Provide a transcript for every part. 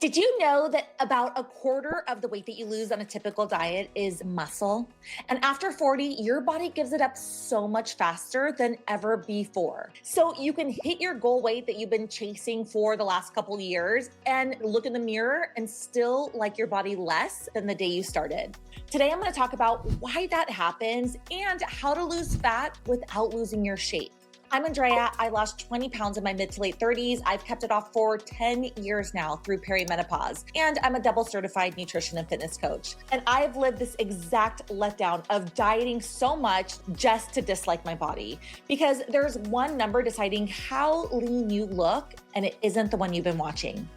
Did you know that about a quarter of the weight that you lose on a typical diet is muscle? And after 40, your body gives it up so much faster than ever before. So you can hit your goal weight that you've been chasing for the last couple of years and look in the mirror and still like your body less than the day you started. Today, I'm going to talk about why that happens and how to lose fat without losing your shape. I'm Andrea. I lost 20 pounds in my mid to late 30s. I've kept it off for 10 years now through perimenopause. And I'm a double certified nutrition and fitness coach. And I've lived this exact letdown of dieting so much just to dislike my body. Because there's one number deciding how lean you look, and it isn't the one you've been watching.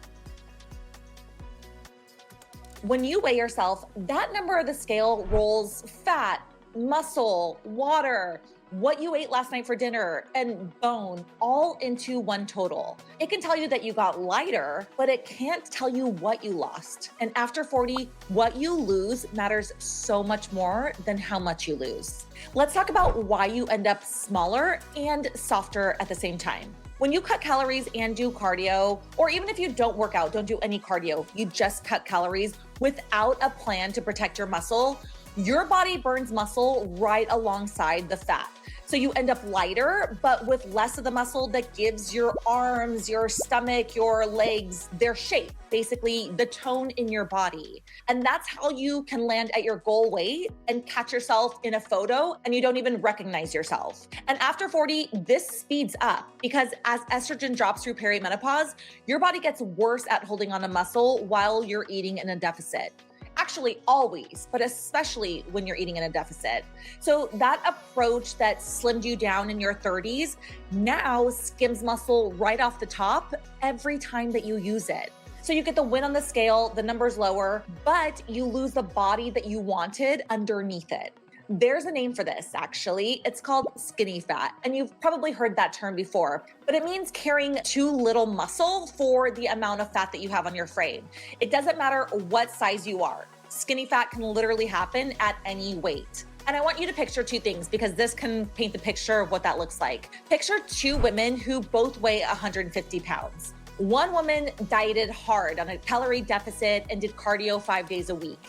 When you weigh yourself, that number of the scale rolls fat, muscle, water, what you ate last night for dinner, and bone all into one total. It can tell you that you got lighter, but it can't tell you what you lost. And after 40, what you lose matters so much more than how much you lose. Let's talk about why you end up smaller and softer at the same time. When you cut calories and do cardio, or even if you don't work out, don't do any cardio, you just cut calories without a plan to protect your muscle, your body burns muscle right alongside the fat. So you end up lighter, but with less of the muscle that gives your arms, your stomach, your legs their shape, basically the tone in your body. And that's how you can land at your goal weight and catch yourself in a photo and you don't even recognize yourself. And after 40, this speeds up because as estrogen drops through perimenopause, your body gets worse at holding on to muscle while you're eating in a deficit. Actually, always, but especially when you're eating in a deficit. So that approach that slimmed you down in your 30s now skims muscle right off the top every time that you use it. So you get the win on the scale, the number's lower, but you lose the body that you wanted underneath it. There's a name for this, actually. It's called skinny fat. And you've probably heard that term before, but it means carrying too little muscle for the amount of fat that you have on your frame. It doesn't matter what size you are. Skinny fat can literally happen at any weight. And I want you to picture two things because this can paint the picture of what that looks like. Picture two women who both weigh 150 pounds. One woman dieted hard on a calorie deficit and did cardio 5 days a week.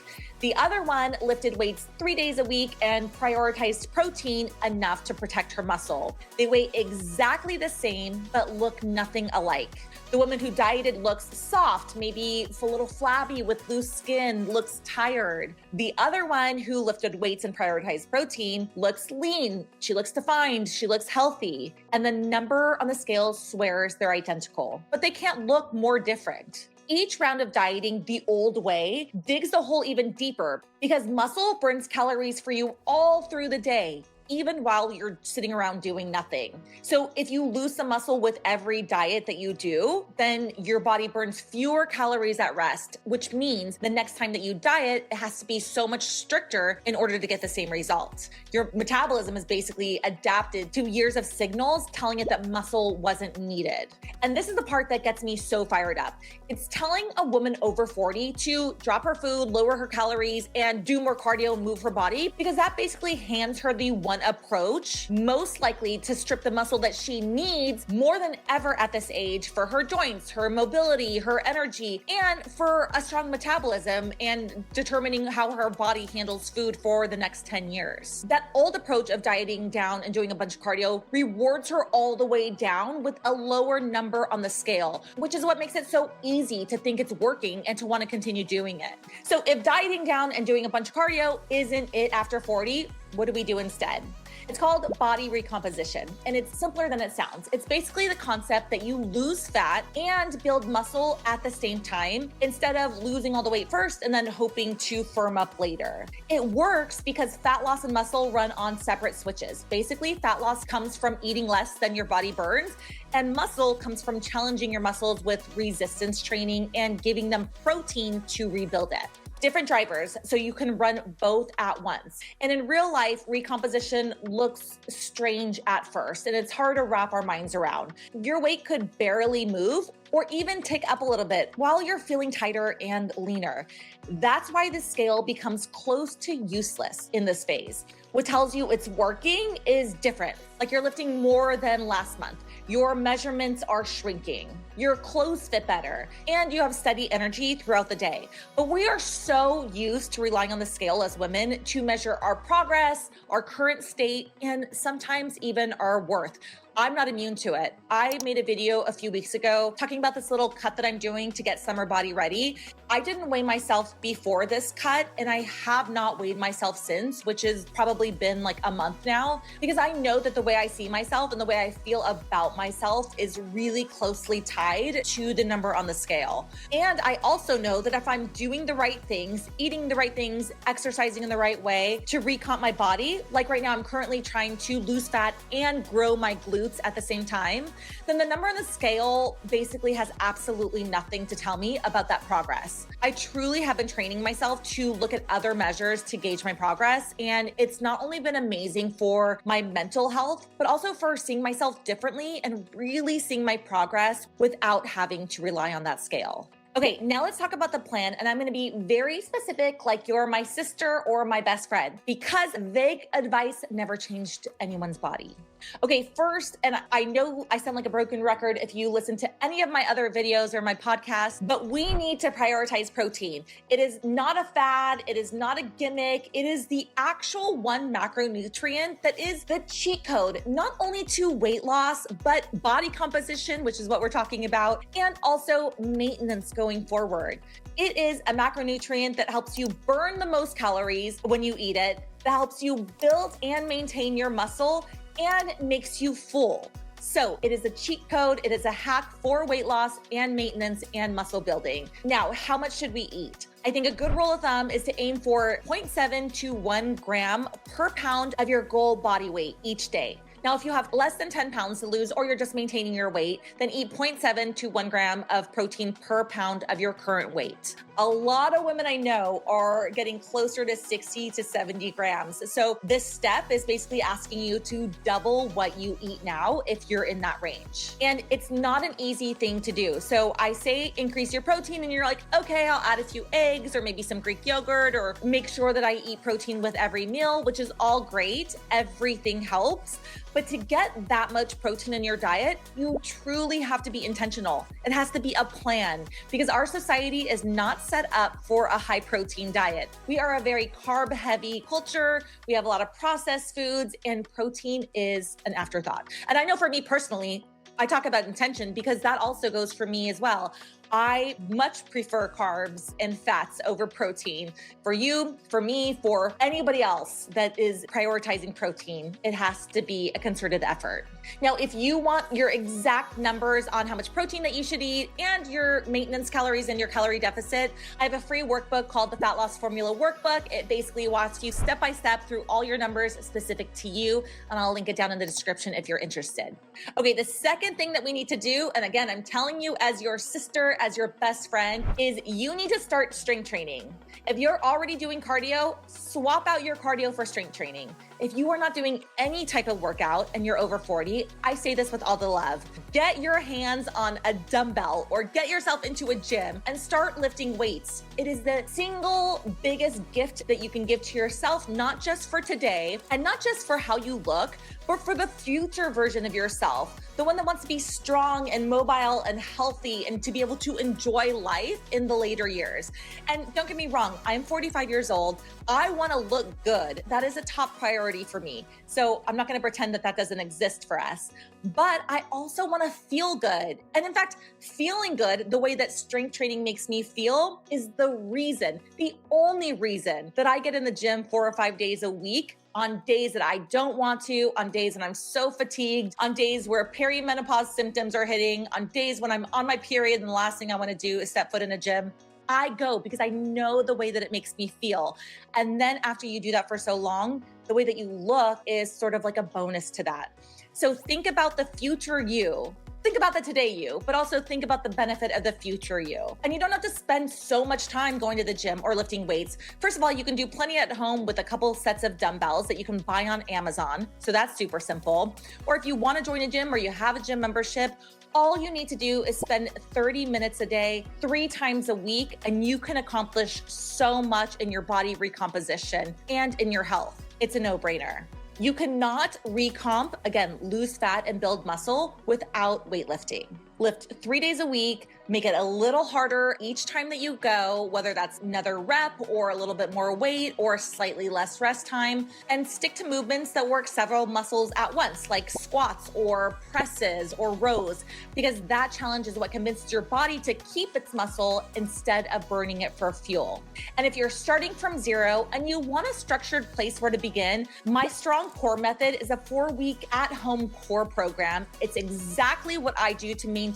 The other one lifted weights 3 days a week and prioritized protein enough to protect her muscle. They weigh exactly the same, but look nothing alike. The woman who dieted looks soft, maybe a little flabby with loose skin, looks tired. The other one who lifted weights and prioritized protein looks lean. She looks defined. She looks healthy. And the number on the scale swears they're identical, but they can't look more different. Each round of dieting the old way digs the hole even deeper because muscle burns calories for you all through the day, even while you're sitting around doing nothing. So if you lose some muscle with every diet that you do, then your body burns fewer calories at rest, which means the next time that you diet, it has to be so much stricter in order to get the same results. Your metabolism is basically adapted to years of signals telling it that muscle wasn't needed. And this is the part that gets me so fired up. It's telling a woman over 40 to drop her food, lower her calories, and do more cardio and move her body because that basically hands her the one approach most likely to strip the muscle that she needs more than ever at this age for her joints, her mobility, her energy, and for a strong metabolism and determining how her body handles food for the next 10 years. That old approach of dieting down and doing a bunch of cardio rewards her all the way down with a lower number on the scale, which is what makes it so easy to think it's working and to want to continue doing it. So if dieting down and doing a bunch of cardio isn't it after 40, what do we do instead? It's called body recomposition, and it's simpler than it sounds. It's basically the concept that you lose fat and build muscle at the same time instead of losing all the weight first and then hoping to firm up later. It works because fat loss and muscle run on separate switches. Basically, fat loss comes from eating less than your body burns, and muscle comes from challenging your muscles with resistance training and giving them protein to rebuild it. Different drivers, so you can run both at once. And in real life, recomposition looks strange at first, and it's hard to wrap our minds around. Your weight could barely move, or even tick up a little bit while you're feeling tighter and leaner. That's why the scale becomes close to useless in this phase. What tells you it's working is different, like you're lifting more than last month. Your measurements are shrinking, your clothes fit better, and you have steady energy throughout the day. But we are so used to relying on the scale as women to measure our progress, our current state, and sometimes even our worth. I'm not immune to it. I made a video a few weeks ago talking about this little cut that I'm doing to get summer body ready. I didn't weigh myself before this cut, and I have not weighed myself since, which has probably been like a month now, because I know that the way I see myself and the way I feel about myself is really closely tied to the number on the scale. And I also know that if I'm doing the right things, eating the right things, exercising in the right way to recomp my body, like right now I'm currently trying to lose fat and grow my glutes at the same time, then the number on the scale basically has absolutely nothing to tell me about that progress. I truly have been training myself to look at other measures to gauge my progress, and it's not only been amazing for my mental health, but also for seeing myself differently and really seeing my progress without having to rely on that scale. Okay, now let's talk about the plan, and I'm gonna be very specific, like you're my sister or my best friend, because vague advice never changed anyone's body. Okay, first, and I know I sound like a broken record if you listen to any of my other videos or my podcasts, but we need to prioritize protein. It is not a fad, it is not a gimmick, it is the actual one macronutrient that is the cheat code, not only to weight loss, but body composition, which is what we're talking about, and also maintenance going forward. It is a macronutrient that helps you burn the most calories when you eat it, that helps you build and maintain your muscle, and makes you full. So it is a cheat code, it is a hack for weight loss and maintenance and muscle building. Now, how much should we eat? I think a good rule of thumb is to aim for 0.7 to 1 gram per pound of your goal body weight each day. Now, if you have less than 10 pounds to lose or you're just maintaining your weight, then eat 0.7 to 1 gram of protein per pound of your current weight. A lot of women I know are getting closer to 60 to 70 grams. So this step is basically asking you to double what you eat now if you're in that range. And it's not an easy thing to do. So I say increase your protein and you're like, okay, I'll add a few eggs or maybe some Greek yogurt or make sure that I eat protein with every meal, which is all great. Everything helps. But to get that much protein in your diet, you truly have to be intentional. It has to be a plan because our society is not set up for a high protein diet. We are a very carb heavy culture. We have a lot of processed foods and protein is an afterthought. And I know for me personally, I talk about intention because that also goes for me as well. I much prefer carbs and fats over protein. For you, for me, for anybody else that is prioritizing protein, it has to be a concerted effort. Now, if you want your exact numbers on how much protein that you should eat and your maintenance calories and your calorie deficit, I have a free workbook called the Fat Loss Formula Workbook. It basically walks you step by step through all your numbers specific to you, and I'll link it down in the description if you're interested. Okay, the second thing that we need to do, and again, I'm telling you as your sister, as your best friend, is you need to start strength training. If you're already doing cardio, swap out your cardio for strength training. If you are not doing any type of workout and you're over 40, I say this with all the love. Get your hands on a dumbbell or get yourself into a gym and start lifting weights. It is the single biggest gift that you can give to yourself, not just for today and not just for how you look, but for the future version of yourself, the one that wants to be strong and mobile and healthy and to be able to enjoy life in the later years. And don't get me wrong, I'm 45 years old. I want to look good. That is a top priority for me. So I'm not going to pretend that that doesn't exist for us, but I also want to feel good. And in fact, feeling good, the way that strength training makes me feel is the reason, the only reason that I get in the gym 4 or 5 days a week on days that I don't want to, on days when I'm so fatigued, on days where perimenopause symptoms are hitting, on days when I'm on my period and the last thing I want to do is step foot in a gym. I go because I know the way that it makes me feel. And then after you do that for so long, the way that you look is sort of like a bonus to that. So think about the future you, Think about the today you, but also think about the benefit of the future you. And you don't have to spend so much time going to the gym or lifting weights. First of all, you can do plenty at home with a couple sets of dumbbells that you can buy on Amazon. So that's super simple. Or if you want to join a gym or you have a gym membership, all you need to do is spend 30 minutes a day, 3 times a week, and you can accomplish so much in your body recomposition and in your health. It's a no-brainer. You cannot recomp, again, lose fat and build muscle without weightlifting. Lift 3 days a week, make it a little harder each time that you go, whether that's another rep or a little bit more weight or slightly less rest time, and stick to movements that work several muscles at once, like squats or presses or rows, because that challenge is what convinces your body to keep its muscle instead of burning it for fuel. And if you're starting from zero and you want a structured place where to begin, my Strong Core Method is a 4-week at-home core program. It's exactly what I do to maintain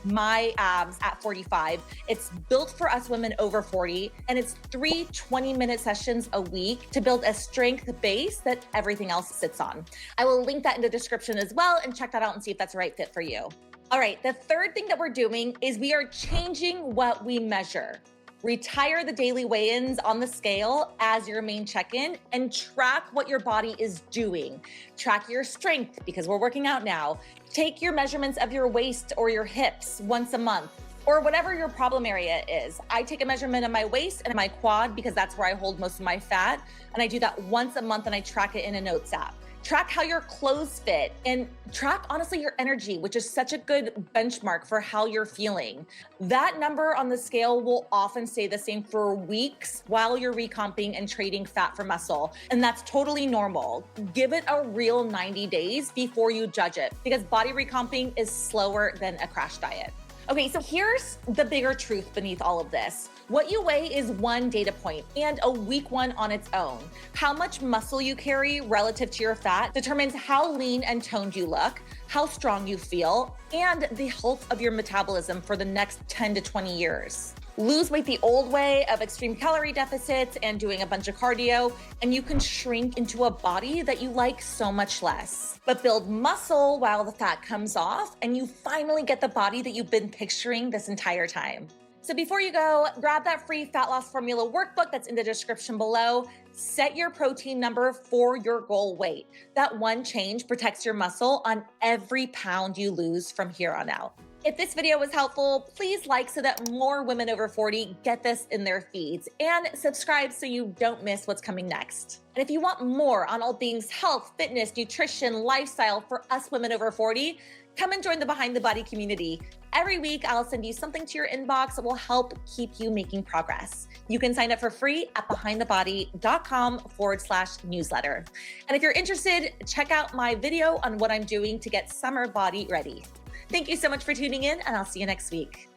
my abs at 45. It's built for us women over 40, and it's 3 20-minute sessions a week to build a strength base that everything else sits on. I will link that in the description as well, and check that out and see if that's the right fit for you. All right, the third thing that we're doing is we are changing what we measure. Retire the daily weigh-ins on the scale as your main check-in and track what your body is doing. Track your strength because we're working out now. Take your measurements of your waist or your hips once a month or whatever your problem area is. I take a measurement of my waist and my quad because that's where I hold most of my fat. And I do that once a month and I track it in a notes app. Track how your clothes fit and track, honestly, your energy, which is such a good benchmark for how you're feeling. That number on the scale will often stay the same for weeks while you're recomping and trading fat for muscle. And that's totally normal. Give it a real 90 days before you judge it because body recomping is slower than a crash diet. Okay, so here's the bigger truth beneath all of this. What you weigh is one data point and a weak one on its own. How much muscle you carry relative to your fat determines how lean and toned you look, how strong you feel, and the health of your metabolism for the next 10 to 20 years. Lose weight the old way of extreme calorie deficits and doing a bunch of cardio, and you can shrink into a body that you like so much less. But build muscle while the fat comes off, and you finally get the body that you've been picturing this entire time. So before you go, grab that free fat loss formula workbook that's in the description below. Set your protein number for your goal weight. That one change protects your muscle on every pound you lose from here on out. If this video was helpful, please like so that more women over 40 get this in their feeds, and subscribe so you don't miss what's coming next. And if you want more on all things health, fitness, nutrition, lifestyle for us women over 40, come and join the Behind the Body community. Every week, I'll send you something to your inbox that will help keep you making progress. You can sign up for free at behindthebody.com/newsletter. And if you're interested, check out my video on what I'm doing to get summer body ready. Thank you so much for tuning in, and I'll see you next week.